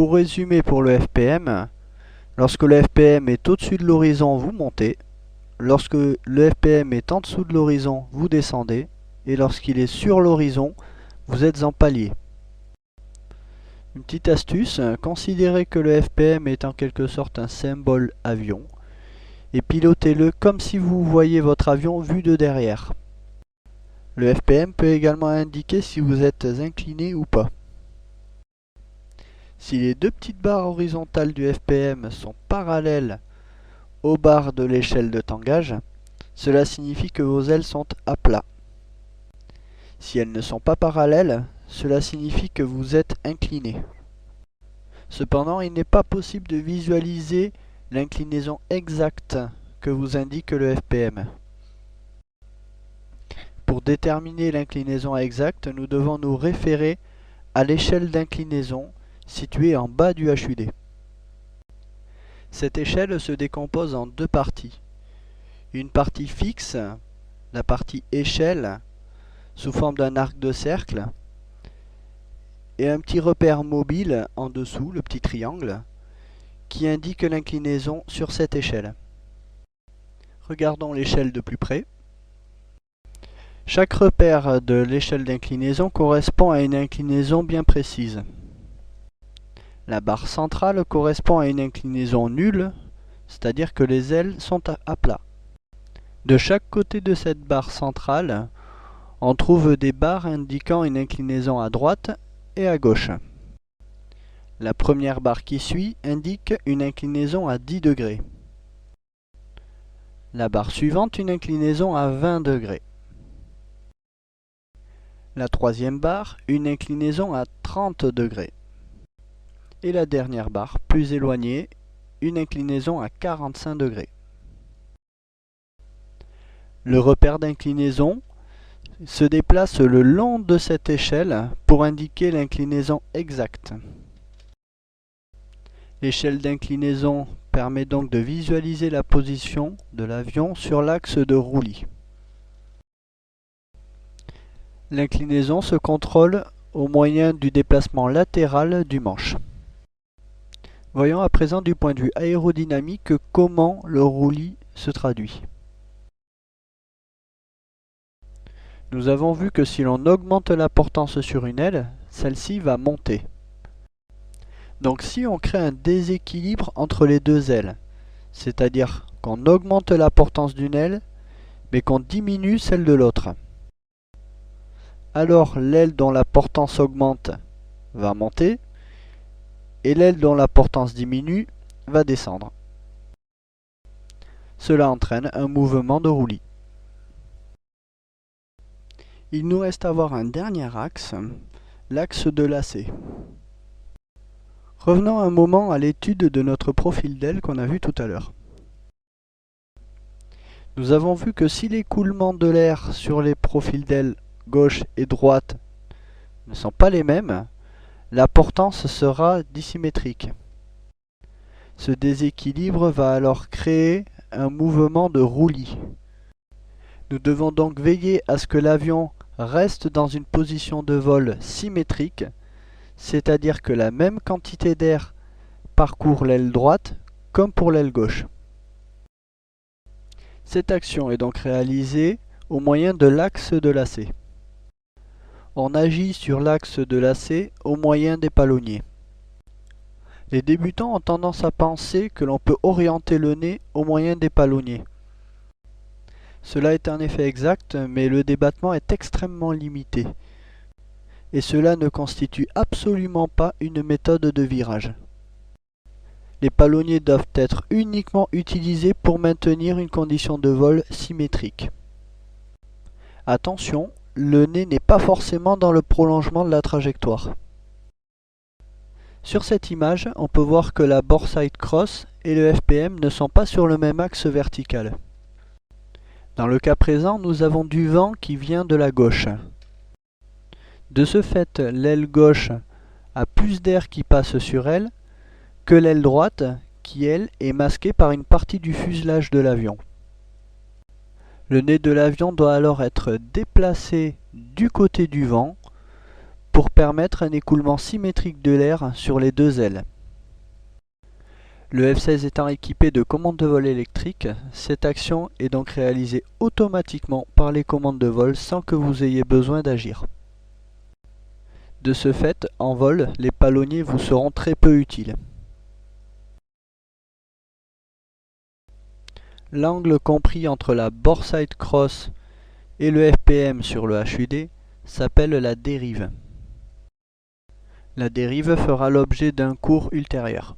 Pour résumer pour le FPM, lorsque le FPM est au-dessus de l'horizon, vous montez. Lorsque le FPM est en dessous de l'horizon, vous descendez. Et lorsqu'il est sur l'horizon, vous êtes en palier. Une petite astuce, considérez que le FPM est en quelque sorte un symbole avion et pilotez-le comme si vous voyez votre avion vu de derrière. Le FPM peut également indiquer si vous êtes incliné ou pas. Si les deux petites barres horizontales du FPM sont parallèles aux barres de l'échelle de tangage, cela signifie que vos ailes sont à plat. Si elles ne sont pas parallèles, cela signifie que vous êtes incliné. Cependant, il n'est pas possible de visualiser l'inclinaison exacte que vous indique le FPM. Pour déterminer l'inclinaison exacte, nous devons nous référer à l'échelle d'inclinaison située en bas du HUD. Cette échelle se décompose en deux parties. Une partie fixe, la partie échelle, sous forme d'un arc de cercle, et un petit repère mobile en dessous, le petit triangle, qui indique l'inclinaison sur cette échelle. Regardons l'échelle de plus près. Chaque repère de l'échelle d'inclinaison correspond à une inclinaison bien précise. La barre centrale correspond à une inclinaison nulle, c'est-à-dire que les ailes sont à plat. De chaque côté de cette barre centrale, on trouve des barres indiquant une inclinaison à droite et à gauche. La première barre qui suit indique une inclinaison à 10 degrés. La barre suivante, une inclinaison à 20 degrés. La troisième barre, une inclinaison à 30 degrés. Et la dernière barre, plus éloignée, une inclinaison à 45 degrés. Le repère d'inclinaison se déplace le long de cette échelle pour indiquer l'inclinaison exacte. L'échelle d'inclinaison permet donc de visualiser la position de l'avion sur l'axe de roulis. L'inclinaison se contrôle au moyen du déplacement latéral du manche. Voyons à présent du point de vue aérodynamique comment le roulis se traduit. Nous avons vu que si l'on augmente la portance sur une aile, celle-ci va monter. Donc si on crée un déséquilibre entre les deux ailes, c'est-à-dire qu'on augmente la portance d'une aile, mais qu'on diminue celle de l'autre, alors l'aile dont la portance augmente va monter, et l'aile dont la portance diminue va descendre. Cela entraîne un mouvement de roulis. Il nous reste à voir un dernier axe, l'axe de lacet. Revenons un moment à l'étude de notre profil d'aile qu'on a vu tout à l'heure. Nous avons vu que si l'écoulement de l'air sur les profils d'aile gauche et droite ne sont pas les mêmes, la portance sera dissymétrique. Ce déséquilibre va alors créer un mouvement de roulis. Nous devons donc veiller à ce que l'avion reste dans une position de vol symétrique, c'est-à-dire que la même quantité d'air parcourt l'aile droite comme pour l'aile gauche. Cette action est donc réalisée au moyen de l'axe de lacet. On agit sur l'axe de lacet au moyen des palonniers. Les débutants ont tendance à penser que l'on peut orienter le nez au moyen des palonniers. Cela est en effet exact, mais le débattement est extrêmement limité. Et cela ne constitue absolument pas une méthode de virage. Les palonniers doivent être uniquement utilisés pour maintenir une condition de vol symétrique. Attention, le nez n'est pas forcément dans le prolongement de la trajectoire. Sur cette image, on peut voir que la bore side cross et le FPM ne sont pas sur le même axe vertical. Dans le cas présent, nous avons du vent qui vient de la gauche. De ce fait, l'aile gauche a plus d'air qui passe sur elle que l'aile droite qui, elle, est masquée par une partie du fuselage de l'avion. Le nez de l'avion doit alors être déplacé du côté du vent pour permettre un écoulement symétrique de l'air sur les deux ailes. Le F-16 étant équipé de commandes de vol électriques, cette action est donc réalisée automatiquement par les commandes de vol sans que vous ayez besoin d'agir. De ce fait, en vol, les palonniers vous seront très peu utiles. L'angle compris entre la Boresight Cross et le FPM sur le HUD s'appelle la dérive. La dérive fera l'objet d'un cours ultérieur.